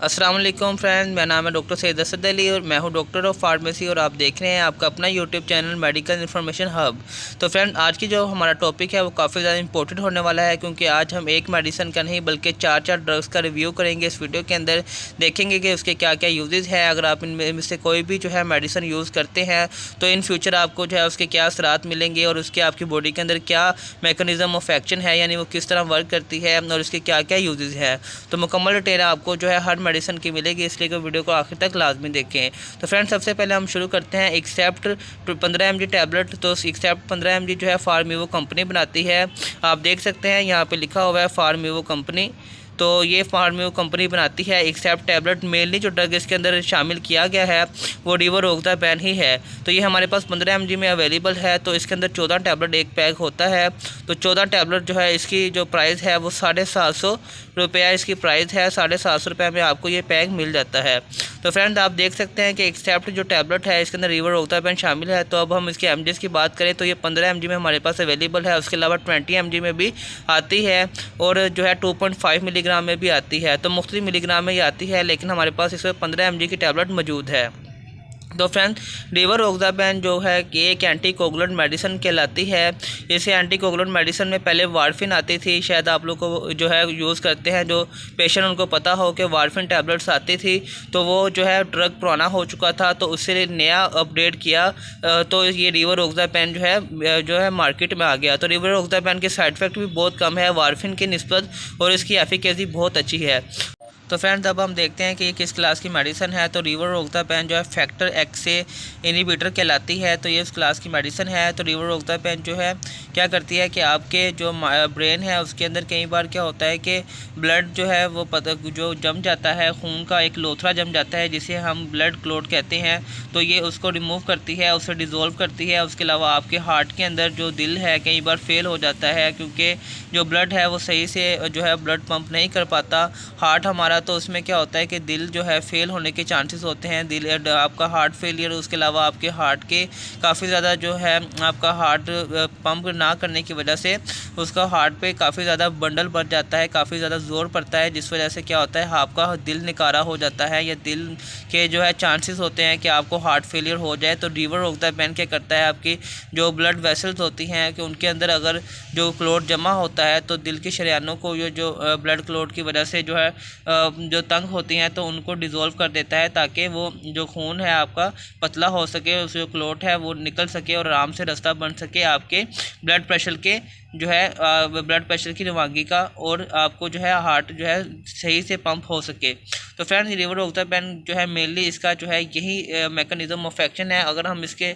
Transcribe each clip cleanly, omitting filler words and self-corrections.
अस्सलाम वालेकुम फ्रेंड, मेरा नाम है डॉक्टर सैयद असद अली और मैं हूं डॉक्टर ऑफ फार्मेसी और आप देख रहे हैं आपका अपना YouTube channel medical information hub. तो फ्रेंड, आज की जो हमारा टॉपिक है वो काफ़ी ज़्यादा इंपॉर्टेंट होने वाला है, क्योंकि आज हम एक मेडिसिन का नहीं बल्कि चार ड्रग्स का रिव्यू करेंगे। इस वीडियो के अंदर देखेंगे कि उसके क्या क्या यूजेस हैं। अगर आप इनमें से कोई भी जो है मेडिसिन यूज़ करते हैं तो इन फ्यूचर आपको जो है उसके क्या असरात मिलेंगे और उसके आपकी बॉडी के अंदर क्या मैकेनिज्म ऑफ एक्शन है, यानी वो किस तरह वर्क करती है और उसके क्या क्या यूजेस है। तो मुकम्मल डिटेल आपको जो है हर मेडिसिन की मिलेगी, इसलिए कि वीडियो को आखिर तक लाजमी देखें। तो फ्रेंड्स, सबसे पहले हम शुरू करते हैं एक्सेप्ट 15 mg टैबलेट। तो एक्सेप्ट 15 mg जो है फार्मीवो कंपनी बनाती है। आप देख सकते हैं यहाँ पे लिखा हुआ है फार्मीवो कंपनी। तो ये फार्मीवो कंपनी बनाती है एक्सेप्ट टैबलेट। मेनली जो ड्रग इसके अंदर शामिल किया गया है वो रिवारोक्साबैन ही है। तो ये हमारे पास 15 mg में अवेलेबल है। तो इसके अंदर 14 टैबलेट एक पैक होता है। तो 14 टैबलेट जो है इसकी जो प्राइस है वो 750 रुपया इसकी प्राइस है। 750 रुपये में आपको ये पैक मिल जाता है। तो फ्रेंड्स, आप देख सकते हैं कि एक्सेप्ट जो टैबलेट है इसके अंदर रिवारोक्साबैन शामिल है। तो अब हम इसके एमजीएस की बात करें तो ये 15 mg में हमारे पास अवेलेबल है। उसके अलावा 20 mg में भी आती है और जो है 2.5 मिलीग्राम में भी आती है। तो मुख्तलिफ मिलीग्राम में ही आती है, लेकिन हमारे पास इसमें 15 mg की टैबलेट मौजूद है। तो फ्रेंड, रिवारोक्साबैन जो है कि एक एंटी कोगुलेंट मेडिसिन कहलाती है। इसे एंटी कोगुलेंट मेडिसिन में पहले वारफिन आती थी, शायद आप लोग को जो है यूज़ करते हैं जो पेशेंट उनको पता हो कि वारफिन टैबलेट्स आती थी। तो वो जो है ड्रग पुराना हो चुका था, तो उससे नया अपडेट किया। तो ये रिवारोक्साबैन जो है मार्केट में आ गया। तो रिवारोक्साबैन के साइड इफ़ेक्ट भी बहुत कम है वारफिन की निस्बत और इसकी एफिकेसी बहुत अच्छी है। तो फ्रेंड्स, अब हम देखते हैं कि ये किस क्लास की मेडिसिन है। तो रिवारोक्साबैन जो है फैक्टर एक्स से इनहिबिटर कहलाती है। तो ये इस क्लास की मेडिसिन है। तो रिवारोक्साबैन जो है क्या करती है कि आपके जो ब्रेन है उसके अंदर कई बार क्या होता है कि ब्लड जो है वो जो जम जाता है, खून का एक लोथरा जम जाता है जिसे हम ब्लड क्लॉट कहते हैं। तो ये उसको रिमूव करती है, उसे डिज़ोल्व करती है। उसके अलावा आपके हार्ट के अंदर जो दिल है कई बार फेल हो जाता है, क्योंकि जो ब्लड है वो सही से जो है ब्लड पंप नहीं कर पाता हार्ट हमारा। तो उसमें क्या होता है कि दिल जो है फेल होने के चांसेस होते हैं। दिल आपका हार्ट फेलियर, उसके अलावा आपके हार्ट के काफ़ी ज़्यादा जो है आपका हार्ट पंप ना करने की वजह से उसका हार्ट पे काफ़ी ज़्यादा बंडल बढ़ जाता है, काफ़ी ज़्यादा ज़ोर पड़ता है, जिस वजह से क्या होता है आपका दिल निकारा हो जाता है या दिल के जो है चांसेस होते हैं कि आपको हार्ट फेलियर हो जाए। तो रिवारोक्साबैन क्या करता है, आपकी जो ब्लड वेसल्स होती हैं कि उनके अंदर अगर जो क्लॉट जमा होता है तो दिल के शरीयानों को ये जो ब्लड क्लॉट की वजह से जो है जो तंग होती हैं तो उनको डिज़ोल्व कर देता है, ताकि वो जो खून है आपका पतला हो सके, उस जो क्लॉट है वो निकल सके और आराम से रास्ता बन सके आपके ब्लड प्रेशर के जो है ब्लड प्रेशर की रवानगी का, और आपको जो है हार्ट जो है सही से पंप हो सके। तो फ्रेंड्स, रिवारोक्साबैन जो है मेनली इसका जो है यही मैकेनिज्म ऑफ एक्शन है। अगर हम इसके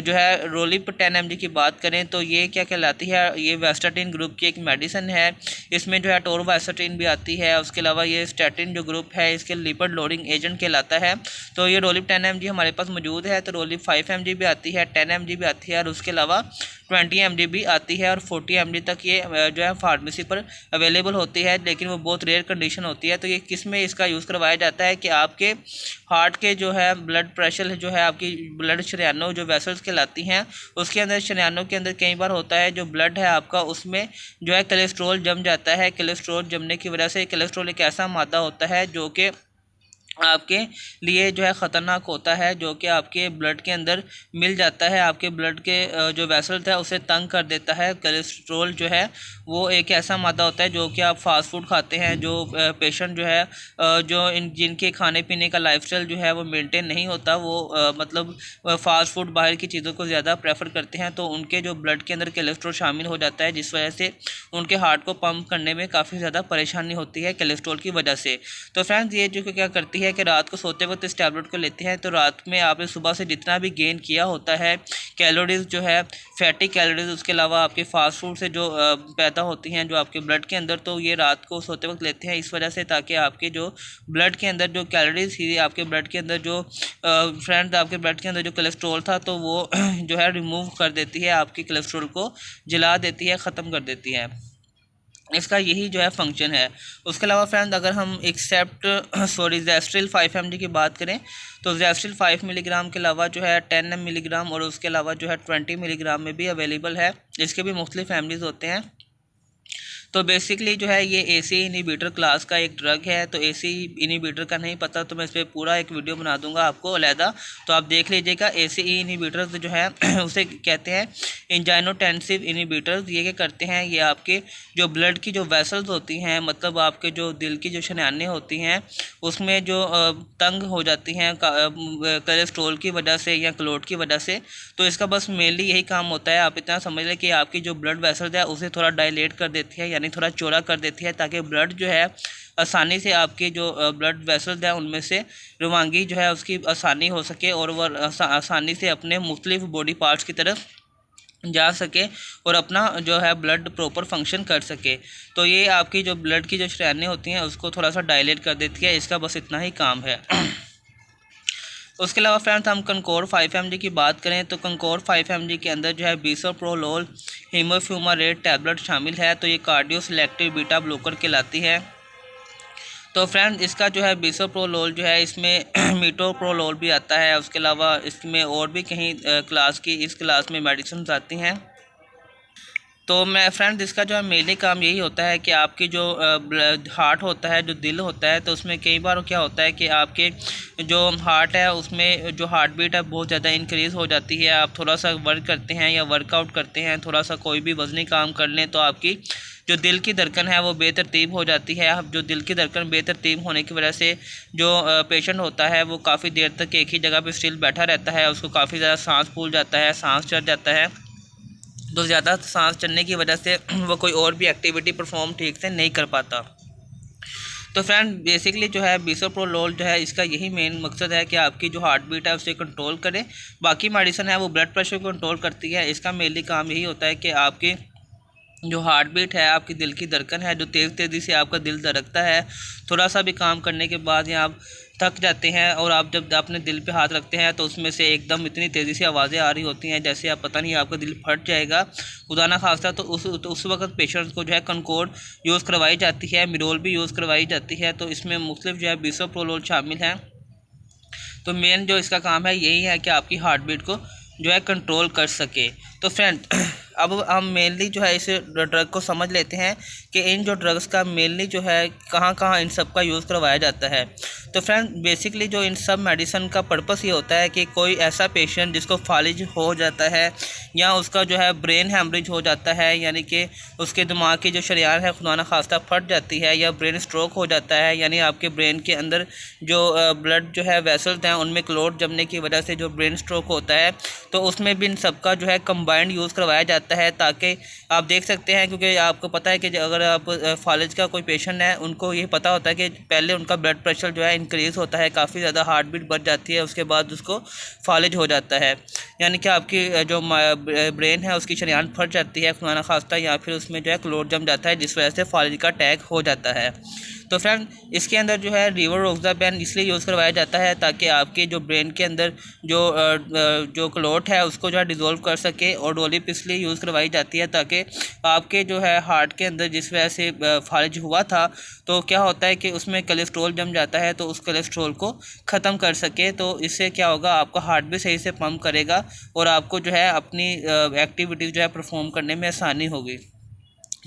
जो है रोलिप 10 mg की बात करें तो ये क्या कहलाती है, ये वेस्टाटिन ग्रुप की एक मेडिसिन है। इसमें जो है टोरवास्टाटिन भी आती है। उसके अलावा ये स्टैटिन जो ग्रुप है इसके लिपिड लोडिंग एजेंट कहलाता है। तो ये रोलिप 10 mg हमारे पास मौजूद है। तो रोलिप 5 mg भी आती है, 10 mg भी आती है और उसके अलावा 20 mg भी आती है और 40 mg तक ये जो है फार्मेसी पर अवेलेबल होती है, लेकिन वो बहुत रेयर कंडीशन होती है। तो ये किस में इसका यूज़ करवाया जाता है कि आपके हार्ट के जो है ब्लड प्रेशर जो है आपकी ब्लड शरीयानों जो वेसल्स कहलाती हैं उसके अंदर शरीयानों के अंदर कई बार होता है जो ब्लड है आपका उसमें जो है कोलेस्ट्रॉल जम जाता है। कोलेस्ट्रॉल जमने की वजह से कोलेस्ट्रॉल एक ऐसा मादा होता है जो कि आपके लिए जो है ख़तरनाक होता है, जो कि आपके ब्लड के अंदर मिल जाता है, आपके ब्लड के जो वेसल्स है उसे तंग कर देता है। कोलेस्ट्रॉल जो है वो एक ऐसा मादा होता है जो कि आप फास्ट फूड खाते हैं, जो पेशेंट जो है जो जिनके खाने पीने का लाइफस्टाइल जो है वो मेंटेन नहीं होता, वो मतलब फास्ट फूड बाहर की चीज़ों को ज़्यादा प्रेफर करते हैं, तो उनके जो ब्लड के अंदर कोलेस्ट्रॉल शामिल हो जाता है, जिस वजह से उनके हार्ट को पंप करने में काफ़ी ज़्यादा परेशानी होती है कोलेस्ट्रॉल की वजह से। तो फ्रेंड्स, ये जो क्या करती है कि रात को सोते वक्त इस टैबलेट को लेते हैं तो रात में आपने सुबह से जितना भी गेन किया होता है कैलोरीज जो है फैटी कैलोरीज, उसके अलावा आपके फास्ट फूड से जो पैदा होती हैं जो आपके ब्लड के अंदर, तो ये रात को सोते वक्त लेते हैं इस वजह से ताकि आपके जो ब्लड के अंदर जो कैलोरीज थी, आपके ब्लड के अंदर जो फ्रेंड्स आपके ब्लड के अंदर जो कोलेस्ट्रॉल था तो वो जो है रिमूव कर देती है, आपकी कोलेस्ट्रॉल को जला देती है, ख़त्म कर देती है। इसका यही जो है फंक्शन है। उसके अलावा फ्रेंड, अगर हम एक्सेप्ट ज़ेस्ट्रिल 5 mg की बात करें तो ज़ेस्ट्रिल 5 मिलीग्राम के अलावा जो है 10 मिलीग्राम और उसके अलावा जो है 20 मिलीग्राम में भी अवेलेबल है। इसके भी मुख्तलिफ फैमिलीज़ होते हैं। तो बेसिकली जो है ये एसी इनहिबिटर क्लास का एक ड्रग है। तो एसी इनहिबिटर का नहीं पता तो मैं इस पर पूरा एक वीडियो बना दूंगा आपको अलहदा, तो आप देख लीजिएगा। एसी इनहिबिटर्स जो है उसे कहते हैं एंजाइनोटेंसिव इनहिबिटर्स। ये क्या करते हैं, ये आपके जो ब्लड की जो वेसल्स होती हैं, मतलब आपके जो दिल की जो शनायानें होती हैं उसमें जो तंग हो जाती हैं कोलेस्ट्रॉल की वजह से या क्लोट की वजह से, तो इसका बस मेनली यही काम होता है। आप इतना समझ लें कि आपकी जो ब्लड वेसल्स है उसे थोड़ा डायलेट कर देती है, यानी थोड़ा चौड़ा कर देती है, ताकि ब्लड जो है आसानी से आपके जो ब्लड वेसल्स हैं उनमें से रवानगी जो है उसकी आसानी हो सके और वह आसानी से अपने मुख्तलिफ बॉडी पार्ट्स की तरफ जा सके और अपना जो है ब्लड प्रॉपर फंक्शन कर सके। तो ये आपकी जो ब्लड की जो शरीयानें होती हैं उसको थोड़ा सा डायलेट कर देती है, इसका बस इतना ही काम है। उसके अलावा फ्रेंड्स हम कंकोर 5mg की बात करें तो कंकोर 5mg के अंदर जो है बिसोप्रोलोल हीमोफ्यूमारेट टैबलेट शामिल है। तो ये कार्डियो सिलेक्टिव बीटा ब्लॉकर कहलाती है। तो फ्रेंड इसका जो है बिसोप्रोलोल जो है इसमें मीटोप्रोलोल भी आता है। उसके अलावा इसमें और भी कहीं क्लास की इस क्लास में मेडिसिन आती हैं। तो मैं फ्रेंड इसका जो है मेनली काम यही होता है कि आपकी जो हार्ट होता है, जो दिल होता है, तो उसमें कई बार क्या होता है कि आपके जो हार्ट है उसमें जो हार्ट बीट है बहुत ज़्यादा इंक्रीज़ हो जाती है। आप थोड़ा सा वर्क करते हैं या वर्कआउट करते हैं, थोड़ा सा कोई भी वज़नी काम कर लें तो आपकी जो दिल की धड़कन है वो बेतरतीब हो जाती है। अब जो दिल की धड़कन बेतरतीब होने की वजह से जो पेशेंट होता है वो काफ़ी देर तक एक ही जगह पे स्टिल बैठा रहता है, उसको काफ़ी ज़्यादा सांस फूल जाता है, सांस चढ़ जाता है। तो ज़्यादा सांस चढ़ने की वजह से वो कोई और भी एक्टिविटी परफॉर्म ठीक से नहीं कर पाता। तो फ्रेंड बेसिकली जो है बिसोप्रोलोल जो है इसका यही मेन मकसद है कि आपकी जो हार्ट बीट है उसे कंट्रोल करे। बाकी मेडिसिन है वो ब्लड प्रेशर को कंट्रोल करती है, इसका मेनली काम यही होता है कि आपकी जो हार्ट बीट है, आपकी दिल की धड़कन है, जो तेज़ी से आपका दिल धड़कता है, थोड़ा सा भी काम करने के बाद या आप थक जाते हैं और आप जब अपने दिल पे हाथ रखते हैं तो उसमें से एकदम इतनी तेज़ी से आवाज़ें आ रही होती हैं जैसे आप पता नहीं आपका दिल फट जाएगा, खुदा ना खास्ता। तो उस वक्त पेशेंट्स को जो है कंकोर्ड यूज़ करवाई जाती है, मिरोल भी यूज़ करवाई जाती है। तो इसमें मुख्तलिफ जो है बिसोप्रोलोल शामिल हैं। तो मेन जो इसका काम है यही है कि आपकी हार्ट बीट को जो है कंट्रोल कर सके। तो फ्रेंड अब हम मेनली जो है इस ड्रग को समझ लेते हैं कि इन जो ड्रग्स का मेनली जो है कहाँ कहाँ इन सब का यूज़ करवाया जाता है। तो फ्रेंड बेसिकली जो इन सब मेडिसिन का पर्पस ये होता है कि कोई ऐसा पेशेंट जिसको फालिज हो जाता है या उसका जो है ब्रेन हैमरेज हो जाता है, यानी कि उसके दिमाग की जो शरीयान है खुदा ना खास्ता फट जाती है, या ब्रेन स्ट्रोक हो जाता है, यानी आपके ब्रेन के अंदर जो ब्लड जो है वेसल्स हैं उनमें क्लॉट जमने की वजह से जो ब्रेन स्ट्रोक होता है, तो उसमें भी इन सब का जो है कंबाइंड यूज़ करवाया जाता है। ताकि आप देख सकते हैं क्योंकि आपको पता है कि अगर आप फालिज का कोई पेशेंट है उनको ये पता होता है कि पहले उनका ब्लड प्रेशर जो है इंक्रीज़ होता है, काफ़ी ज़्यादा हार्ट बीट बढ़ जाती है, उसके बाद उसको फालिज हो जाता है, यानी कि आपकी जो ब्रेन है उसकी शरीयान फट जाती है खुदा ना खास्ता, या फिर उसमें जो है क्लॉट जम जाता है जिस वजह से फालिज का अटैक हो जाता है। तो फ्रेंड इसके अंदर जो है रिवारोक्साबेन इसलिए यूज़ करवाया जाता है ताकि आपके जो ब्रेन के अंदर जो क्लॉट है उसको जो है डिज़ोल्व कर सके, और डोलिप इसलिए यूज़ करवाई जाती है ताकि आपके जो है हार्ट के अंदर जिस वजह से फालिज हुआ था तो क्या होता है कि उसमें कोलेस्ट्रॉल जम जाता है, तो उस कोलेस्ट्रॉल को ख़त्म कर सके। तो इससे क्या होगा, आपका हार्ट भी सही से पंप करेगा और आपको जो है अपनी एक्टिविटीज़ जो है परफॉर्म करने में आसानी होगी,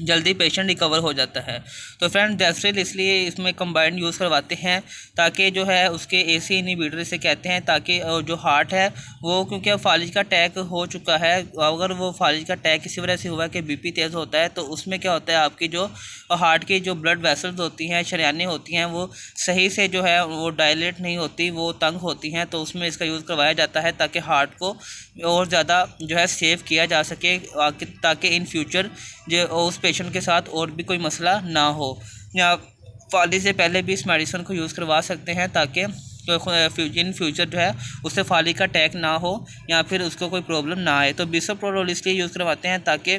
जल्दी पेशेंट रिकवर हो जाता है। तो फ्रेंड डेस्ट्रिल इसलिए इसमें कंबाइंड यूज़ करवाते हैं ताकि जो है उसके एसी इनहिबिटर इसे कहते हैं, ताकि जो हार्ट है वो क्योंकि फालिज का अटैक हो चुका है, अगर वो फालिज का अटैक इसी वजह से हुआ कि बीपी तेज़ होता है, तो उसमें क्या होता है आपकी जो हार्ट की जो ब्लड वेसल्स होती हैं, शरीयानें होती हैं, वो सही से जो है वो डायलेट नहीं होती, वो तंग होती हैं। तो उसमें इसका यूज़ करवाया जाता है ताकि हार्ट को और ज़्यादा जो है सेव किया जा सके, ताकि इन फ्यूचर जो उस पेशेंट के साथ और भी कोई मसला ना हो, या फालिज से पहले भी इस मेडिसिन को यूज़ करवा सकते हैं ताकि इन फ्यूचर जो है उससे फालिज का अटैक ना हो या फिर उसको कोई प्रॉब्लम ना आए। तो बिसोप्रोलोल इसलिए यूज़ करवाते हैं ताकि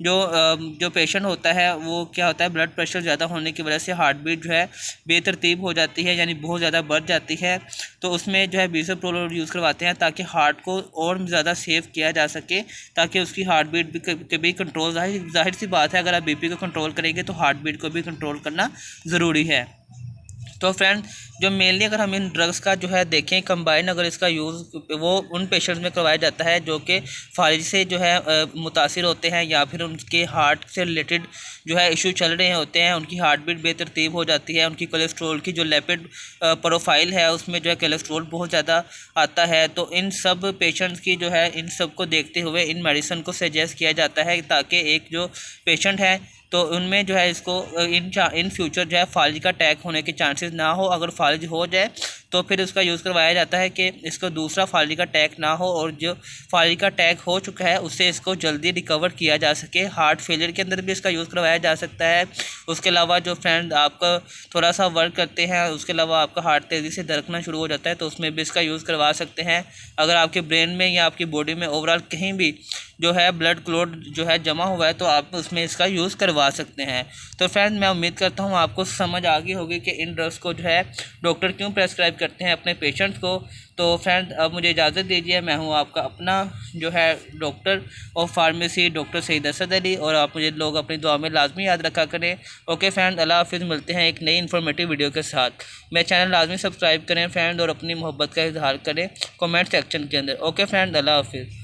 जो पेशेंट होता है वो क्या होता है ब्लड प्रेशर ज़्यादा होने की वजह से हार्ट बीट जो है बेतरतीब हो जाती है, यानी बहुत ज़्यादा बढ़ जाती है। तो उसमें जो है बिसोप्रोलोल यूज़ करवाते हैं ताकि हार्ट को और ज़्यादा सेव किया जा सके, ताकि उसकी हार्ट बीट भी कभी कंट्रोल, जाहिर सी बात है अगर आप बीपी को कंट्रोल करेंगे तो हार्ट बीट को भी कंट्रोल करना ज़रूरी है। तो फ्रेंड जो मेनली अगर हम इन ड्रग्स का जो है देखें कंबाइन, अगर इसका यूज़ वो उन पेशेंट्स में करवाया जाता है जो कि फालिज से जो है मुतासिर होते हैं, या फिर उनके हार्ट से रिलेटेड जो है इशू चल रहे होते हैं, उनकी हार्ट बीट बेतरतीब हो जाती है, उनकी कोलेस्ट्रॉल की जो लिपिड प्रोफाइल है उसमें जो है कोलेस्ट्रॉल बहुत ज़्यादा आता है। तो इन सब पेशेंट्स की जो है इन सब को देखते हुए इन मेडिसिन को सजेस्ट किया जाता है, ताकि एक जो पेशेंट है तो उनमें जो है इसको इन फ्यूचर जो है फालिज का अटैक होने के चांसेस ना हो। अगर फालिज हो जाए तो फिर उसका यूज़ करवाया जाता है कि इसको दूसरा फालिज का अटैक ना हो, और जो फालिज का अटैक हो चुका है उससे इसको जल्दी रिकवर किया जा सके। हार्ट फेलियर के अंदर भी इसका यूज़ करवाया जा सकता है। उसके अलावा जो फ्रेंड आपका थोड़ा सा वर्क करते हैं, उसके अलावा आपका हार्ट तेज़ी से धड़कना शुरू हो जाता है, तो उसमें भी इसका यूज़ करवा सकते हैं। अगर आपके ब्रेन में या आपकी बॉडी में ओवरऑल कहीं भी जो है ब्लड क्लॉट जो है जमा हुआ है तो आप उसमें इसका यूज़ करवा सकते हैं। तो फ्रेंड मैं उम्मीद करता हूँ आपको समझ आ गई होगी कि इन ड्रग्स को जो है डॉक्टर क्यों प्रेस्क्राइब करते हैं अपने पेशेंट्स को। तो फ्रेंड अब मुझे इजाज़त दीजिए, मैं हूँ आपका अपना जो है doctor of pharmacy doctor Saeed Asad Ali, और आप मुझे लोग अपनी दुआ में लाजमी याद रखा करें। ओके फ्रेंड, अल्लाह हाफिज़। मिलते हैं एक नई इन्फॉर्मेटिव वीडियो के साथ। मेरे चैनल लाजमी सब्सक्राइब करें फ्रेंड, और अपनी मोहब्बत का इजहार करें कमेंट सेक्शन के अंदर। ओके फ्रेंड, अल्लाह हाफिज़।